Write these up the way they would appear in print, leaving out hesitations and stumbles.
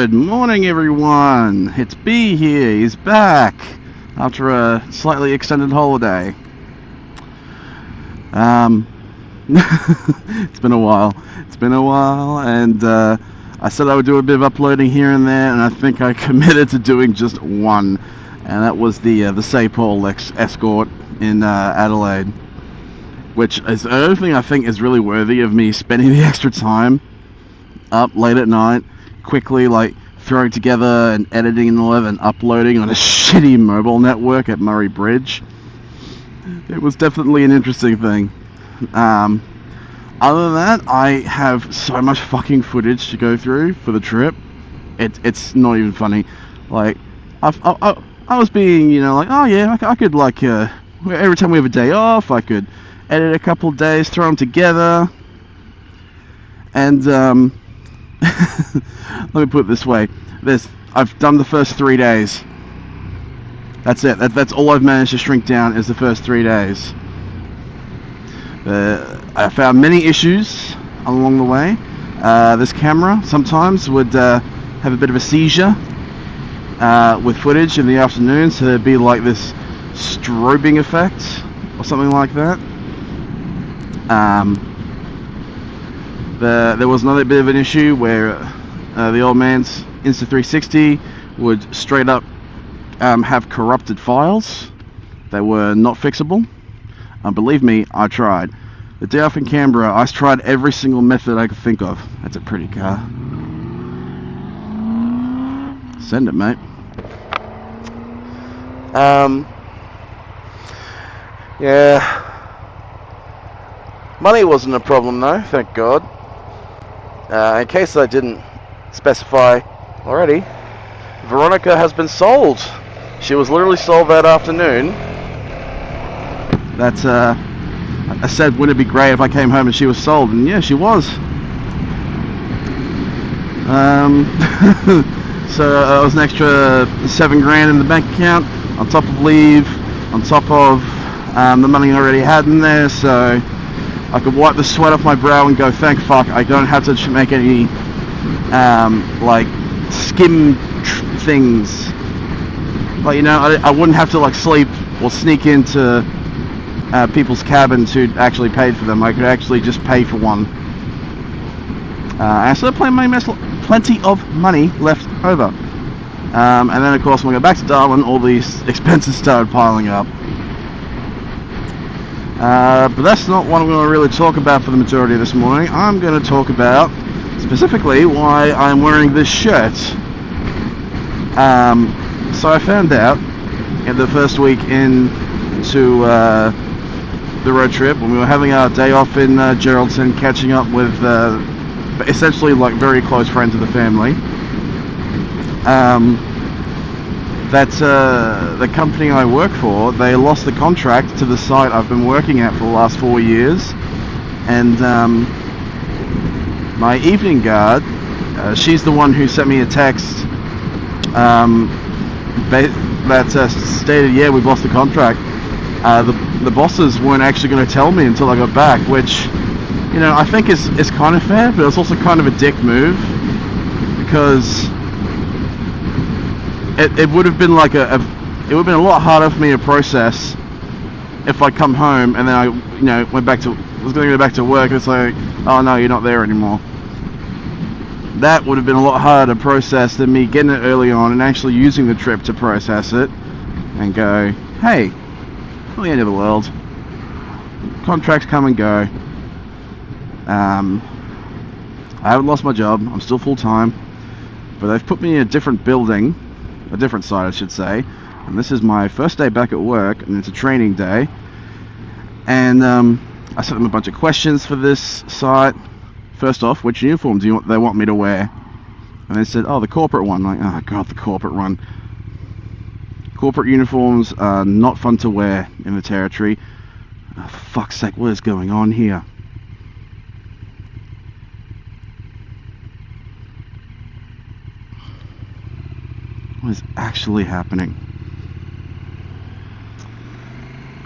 Good morning, everyone. It's B here. He's back after a slightly extended holiday. It's been a while. And I said I would do a bit of uploading here and there, and I think I committed to doing just one, and that was the St. Paul escort in Adelaide, which is the only thing I think is really worthy of me spending the extra time up late at night, quickly like throwing together and editing and uploading on a shitty mobile network at Murray Bridge. It was definitely an interesting thing. Other than that, I have so much fucking footage to go through for the trip. It's not even funny. Like, I was being, like, oh yeah, I could like, every time we have a day off, I could edit a couple of days, throw them together, and let me put it this way: I've done the first 3 days. That's it. That's all I've managed to shrink down is the first 3 days. I found many issues along the way. This camera sometimes would have a bit of a seizure with footage in the afternoon, so there'd be like this strobing effect or something like that. There was another bit of an issue where the old man's Insta360 would straight up have corrupted files that were not fixable. Believe me, I tried. The day off in Canberra, I tried every single method I could think of. That's a pretty car. Send it, mate. Yeah. Money wasn't a problem though, thank God. In case I didn't specify already, Veronica has been sold. She was literally sold that afternoon. That's I said, wouldn't it be great if I came home and she was sold? And yeah, she was. So that was an extra $7,000 in the bank account, on top of leave, on top of the money I already had in there, so I could wipe the sweat off my brow and go, thank fuck, I don't have to make any like skim things. Like, I wouldn't have to like sleep or sneak into people's cabins who'd actually paid for them. I could actually just pay for one. I still have plenty of money left over. And then of course when I go back to Darwin, all these expenses started piling up. But that's not what I'm going to really talk about for the majority of this morning. I'm going to talk about specifically why I'm wearing this shirt. So I found out in the first week into the road trip, when we were having our day off in Geraldton, catching up with essentially like very close friends of the family, that the company I work for, they lost the contract to the site I've been working at for the last 4 years, and my evening guard, she's the one who sent me a text that stated, yeah, we've lost the contract. The bosses weren't actually going to tell me until I got back, which, I think is kind of fair, but it's also kind of a dick move, because it would have been like it would have been a lot harder for me to process if I come home and then I was going to go back to work and it's like, oh no, you're not there anymore. That would have been a lot harder to process than me getting it early on and actually using the trip to process it and go, hey, not the end of the world. Contracts come and go. I haven't lost my job. I'm still full time, but they've put me in a different building, a different site I should say, and this is my first day back at work, and it's a training day, and I sent them a bunch of questions for this site. First off, which uniform do they want me to wear? And they said, oh, the corporate one. I'm like, oh god, the corporate one. Corporate uniforms are not fun to wear in the territory. Oh, for fuck's sake, what is going on here? What is actually happening?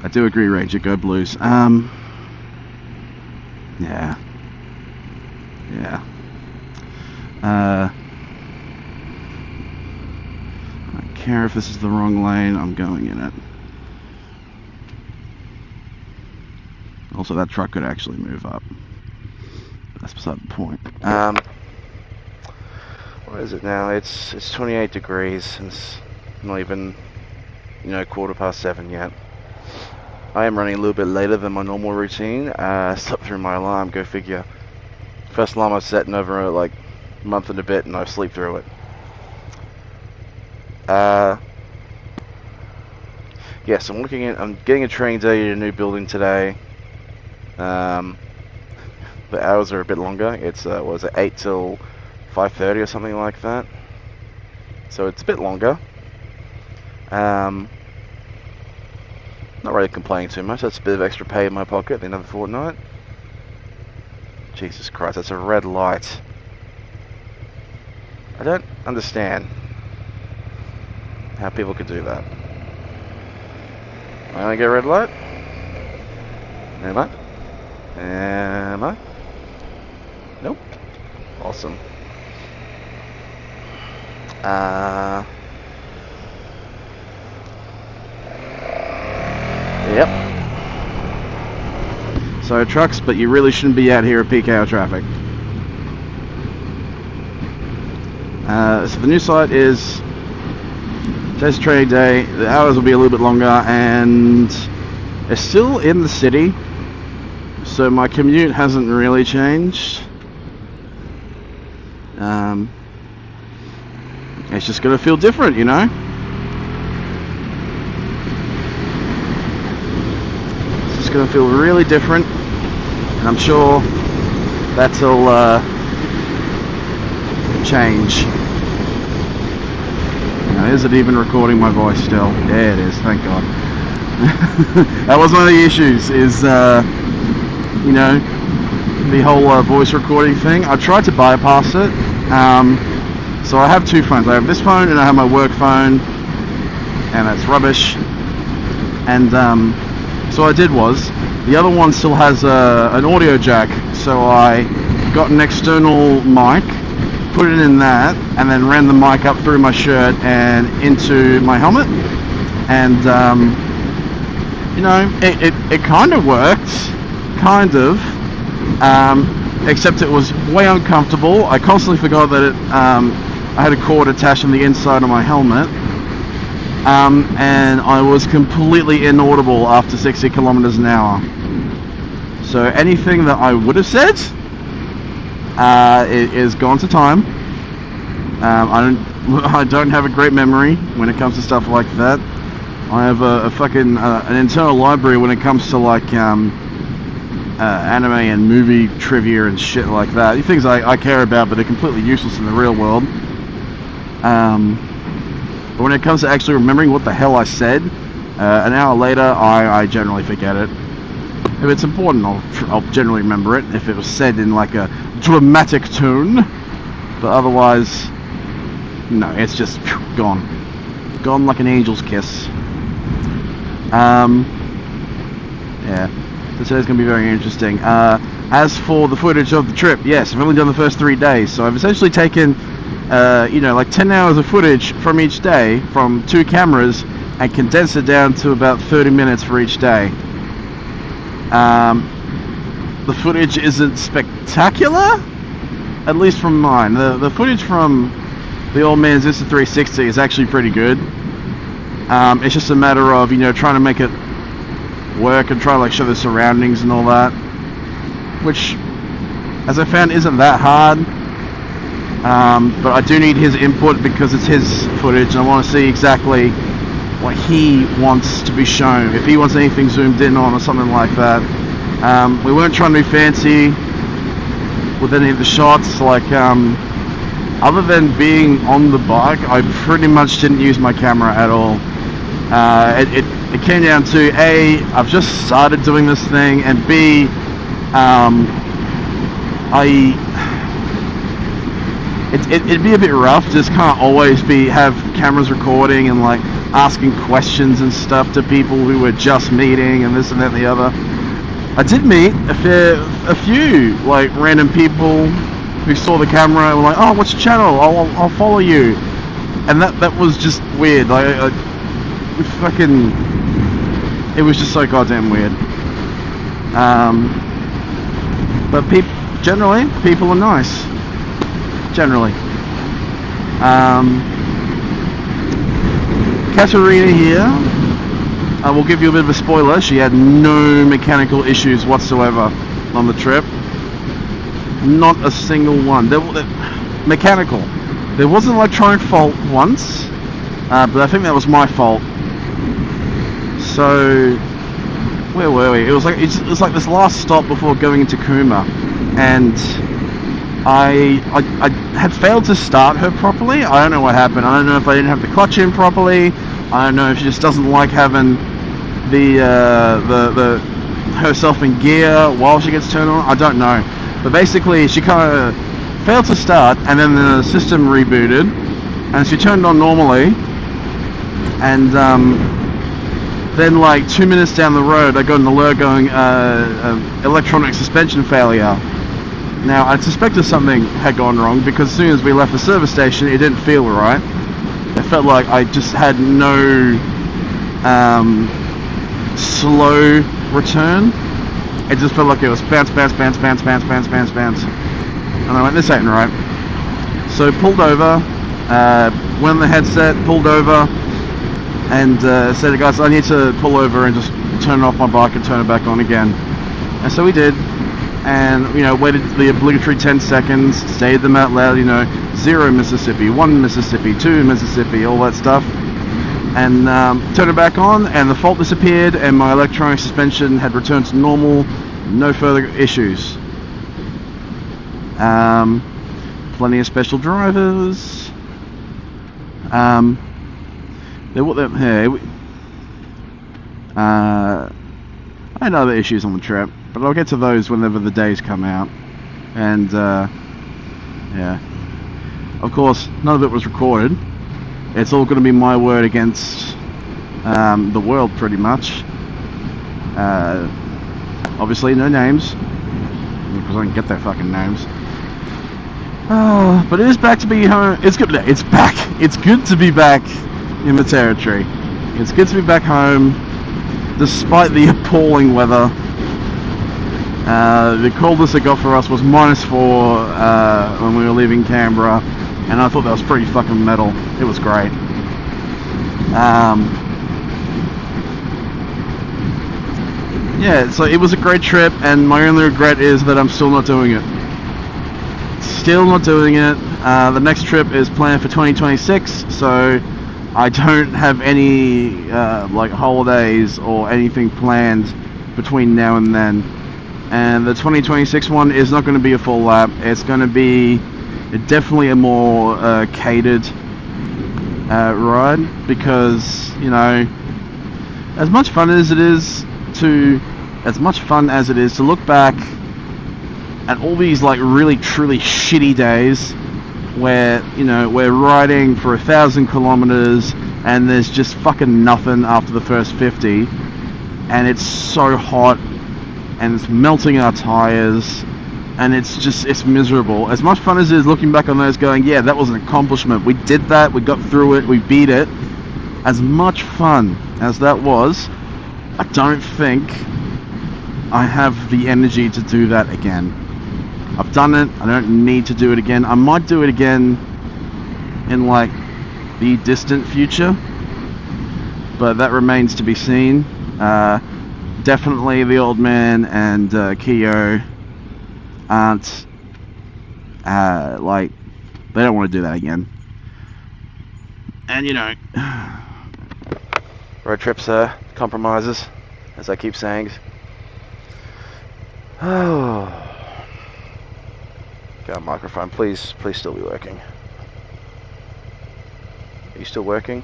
I do agree, Ranger, go Blues. Yeah. care if this is the wrong lane, I'm going in it. Also, that truck could actually move up. That's beside the point. What is it now? It's 28 degrees and it's not even, 7:15 yet. I am running a little bit later than my normal routine. Slept through my alarm, go figure. First alarm I've set in over like a month and a bit, and I sleep through it. Yes, I'm getting a training day at a new building today. The hours are a bit longer. It's 8 till 5:30 or something like that. So it's a bit longer. Not really complaining too much. That's a bit of extra pay in my pocket at the end of the fortnight. Jesus Christ, that's a red light. I don't understand how people could do that. I only get a red light? Am I? Am I? Nope. Awesome. Yep. So trucks, but you really shouldn't be out here at peak hour traffic. So the new site is today's training day. The hours will be a little bit longer, and it's still in the city, so my commute hasn't really changed. It's just gonna feel different, It's going to feel really different, and I'm sure that'll change. Now, is it even recording my voice still? Yeah, it is, thank God. That was one of the issues, is the whole voice recording thing. I tried to bypass it. So I have two phones. I have this phone and I have my work phone, and that's rubbish. And so what I did was, the other one still has an audio jack, so I got an external mic, put it in that, and then ran the mic up through my shirt and into my helmet. And it kind of worked, except it was way uncomfortable. I constantly forgot that I had a cord attached on the inside of my helmet. And I was completely inaudible after 60 kilometers an hour. So anything that I would have said is gone to time. I don't have a great memory when it comes to stuff like that. I have a fucking an internal library when it comes to like anime and movie trivia and shit like that. These things I care about, but they're completely useless in the real world. But when it comes to actually remembering what the hell I said, an hour later, I generally forget it. If it's important, I'll generally remember it, if it was said in like a dramatic tone. But otherwise, no, it's just gone. Gone like an angel's kiss. Yeah, so today's going to be very interesting. As for the footage of the trip, yes, I've only done the first 3 days, so I've essentially taken like 10 hours of footage from each day from 2 cameras and condensed it down to about 30 minutes for each day. The footage isn't spectacular, at least from mine. The footage from the old man's Insta360 is actually pretty good. It's just a matter of trying to make it work and try to like show the surroundings and all that, which, as I found, isn't that hard. But I do need his input because it's his footage and I want to see exactly what he wants to be shown, if he wants anything zoomed in on or something like that. We weren't trying to be fancy with any of the shots, like other than being on the bike, I pretty much didn't use my camera at all. It came down to A, I've just started doing this thing, and B, it'd be a bit rough, just can't always have cameras recording and like asking questions and stuff to people who were just meeting and this and that and the other. I did meet a few like random people who saw the camera and were like, oh, what's your channel? I'll follow you. and that was just weird. Like, fucking, it was just so goddamn weird. But generally, people are nice. Generally. Katerina here, I will give you a bit of a spoiler. She had no mechanical issues whatsoever on the trip. Not a single one. Mechanical. There was an electronic fault once, but I think that was my fault. So, where were we? It was like this last stop before going into Kuma, and I had failed to start her properly. I don't know what happened. I don't know if I didn't have the clutch in properly. I don't know if she just doesn't like having the herself in gear while she gets turned on. I don't know. But basically, she kind of failed to start, and then the system rebooted, and she turned on normally, and then like 2 minutes down the road, I got an alert going, electronic suspension failure. Now, I suspected something had gone wrong, because as soon as we left the service station, it didn't feel right. It felt like I just had no slow return. It just felt like it was bounce, bounce, bounce, bounce, bounce, bounce, bounce, bounce. And I went, this ain't right. So pulled over, went on the headset, pulled over, and said to the guys, I need to pull over and just turn off my bike and turn it back on again. And so we did. And, waited the obligatory 10 seconds, stated them out loud, 0 Mississippi, 1 Mississippi, 2 Mississippi, all that stuff. And turned it back on, and the fault disappeared, and my electronic suspension had returned to normal, no further issues. Plenty of special drivers. I had other issues on the trip, but I'll get to those whenever the days come out. And yeah, of course, none of it was recorded. It's all going to be my word against the world, pretty much. Obviously, no names, because I can get their fucking names. But it is back to be home. It's good. It's back. It's good to be back in the territory. It's good to be back home, despite the appalling weather. The coldest it got for us was -4 when we were leaving Canberra, and I thought that was pretty fucking metal. It was great. Yeah, so it was a great trip, and my only regret is that I'm still not doing it. Still not doing it. The next trip is planned for 2026, so I don't have any like holidays or anything planned between now and then. And the 2026 one is not going to be a full lap. It's going to be definitely a more catered ride, because as much fun as it is to look back at all these like really truly shitty days where we're riding for 1,000 kilometers and there's just fucking nothing after the first 50, and it's so hot and it's melting our tires, and it's miserable. As much fun as it is looking back on those going, yeah, that was an accomplishment, we did that, we got through it, we beat it, as much fun as that was, I don't think I have the energy to do that again. I've done it, I don't need to do it again. I might do it again in like the distant future, but that remains to be seen. Definitely the old man and Kyo aren't like, they don't want to do that again. And road trips are compromises, as I keep saying. Oh, got a microphone, please still be working. Are you still working?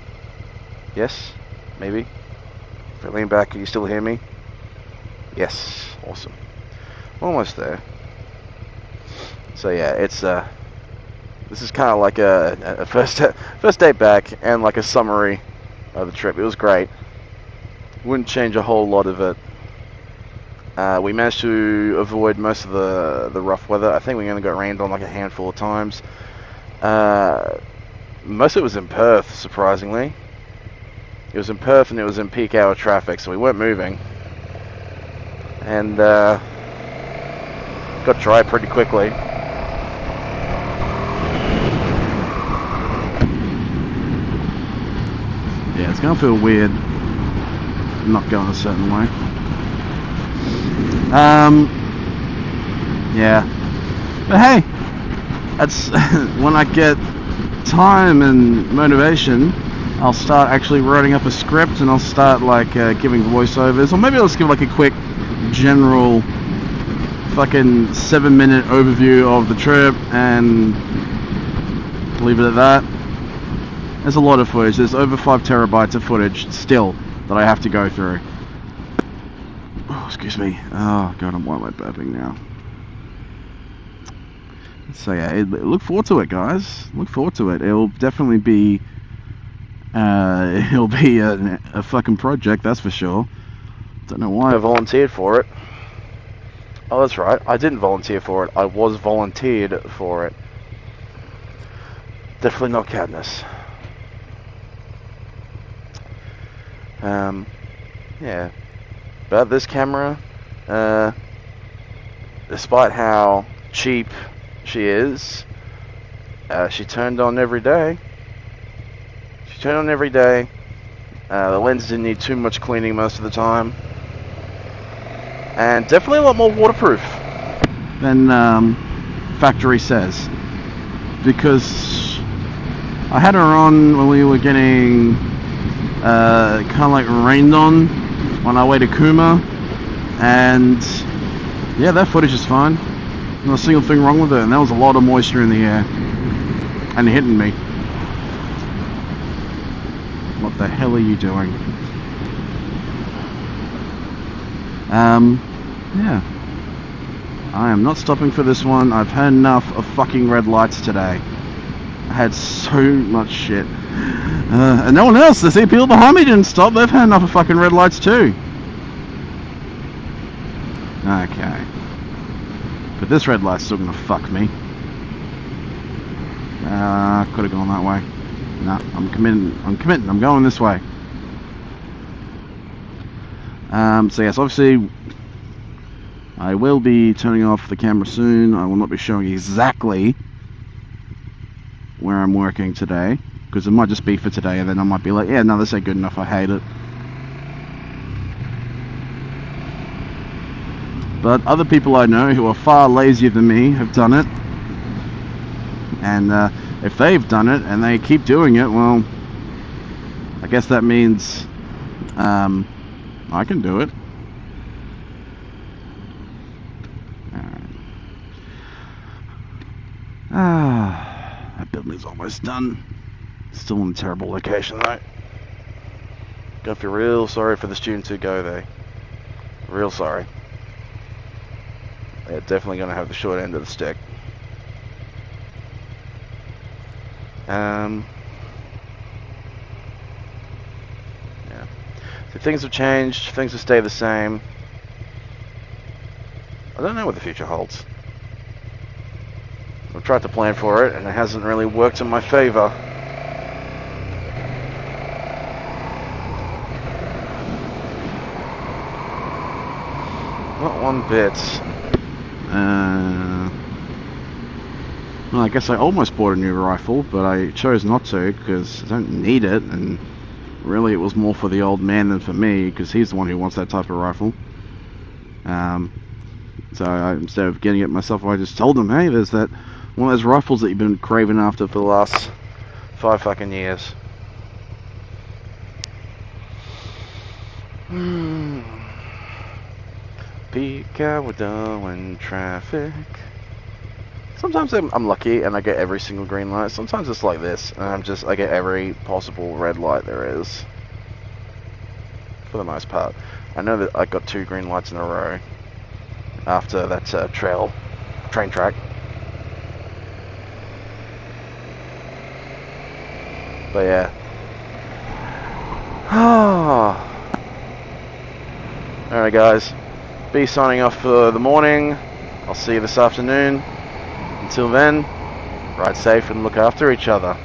Yes? Maybe? If I lean back, can you still hear me? Yes, awesome. Almost there. So yeah, it's this is kind of like a first day back, and like a summary of the trip. It was great. Wouldn't change a whole lot of it. We managed to avoid most of the rough weather. I think we only got rained on like a handful of times. Most of it was in Perth, surprisingly. It was in Perth and it was in peak hour traffic, so we weren't moving. And got dry pretty quickly. Yeah, it's gonna feel weird not going a certain way. Yeah. But hey, that's when I get time and motivation, I'll start actually writing up a script and I'll start like giving voiceovers, or maybe I'll just give like a quick general fucking 7-minute overview of the trip and leave it at that. There's a lot of footage. There's over 5 terabytes of footage still that I have to go through. Oh, excuse me. Oh god, why am I burping now? So yeah, look forward to it, guys. Look forward to it. It'll definitely be it'll be a fucking project, that's for sure. Don't know why I volunteered for it. Oh, that's right. I didn't volunteer for it. I was volunteered for it. Definitely not Cadmus. Yeah. But this camera, despite how cheap she is, she turned on every day. She turned on every day. The lens didn't need too much cleaning most of the time. And definitely a lot more waterproof than factory says. Because I had her on when we were getting kind of like rained on our way to Kuma, and yeah, that footage is fine. Not a single thing wrong with it, and there was a lot of moisture in the air and hitting me. What the hell are you doing? Yeah. I am not stopping for this one. I've had enough of fucking red lights today. I had so much shit. And no one else. The see people behind me didn't stop. They've had enough of fucking red lights too. Okay. But this red light's still gonna fuck me. Could have gone that way. No, I'm committing. I'm going this way. So yes, obviously I will be turning off the camera soon. I will not be showing exactly where I'm working today, because it might just be for today, and then I might be like, yeah, no, this ain't good enough, I hate it. But other people I know who are far lazier than me have done it, and if they've done it and they keep doing it, well, I guess that means I can do it. That building's almost done. Still in a terrible location though. Gonna feel real sorry for the students who go there. Real sorry. They're definitely gonna have the short end of the stick. Yeah. So things have changed, things have stayed the same. I don't know what the future holds. I've tried to plan for it and it hasn't really worked in my favor. Not one bit. Well, I guess I almost bought a new rifle, but I chose not to because I don't need it, and really it was more for the old man than for me, because he's the one who wants that type of rifle. So instead of getting it myself, I just told him, hey, there's that one of those rifles that you've been craving after for the last 5 fucking years. Peak hour doing traffic. Sometimes I'm lucky and I get every single green light. Sometimes it's like this, and I get every possible red light there is. For the most part. I know that I got 2 green lights in a row after that train track. But yeah. Alright guys, be signing off for the morning. I'll see you this afternoon. Until then, ride safe and look after each other.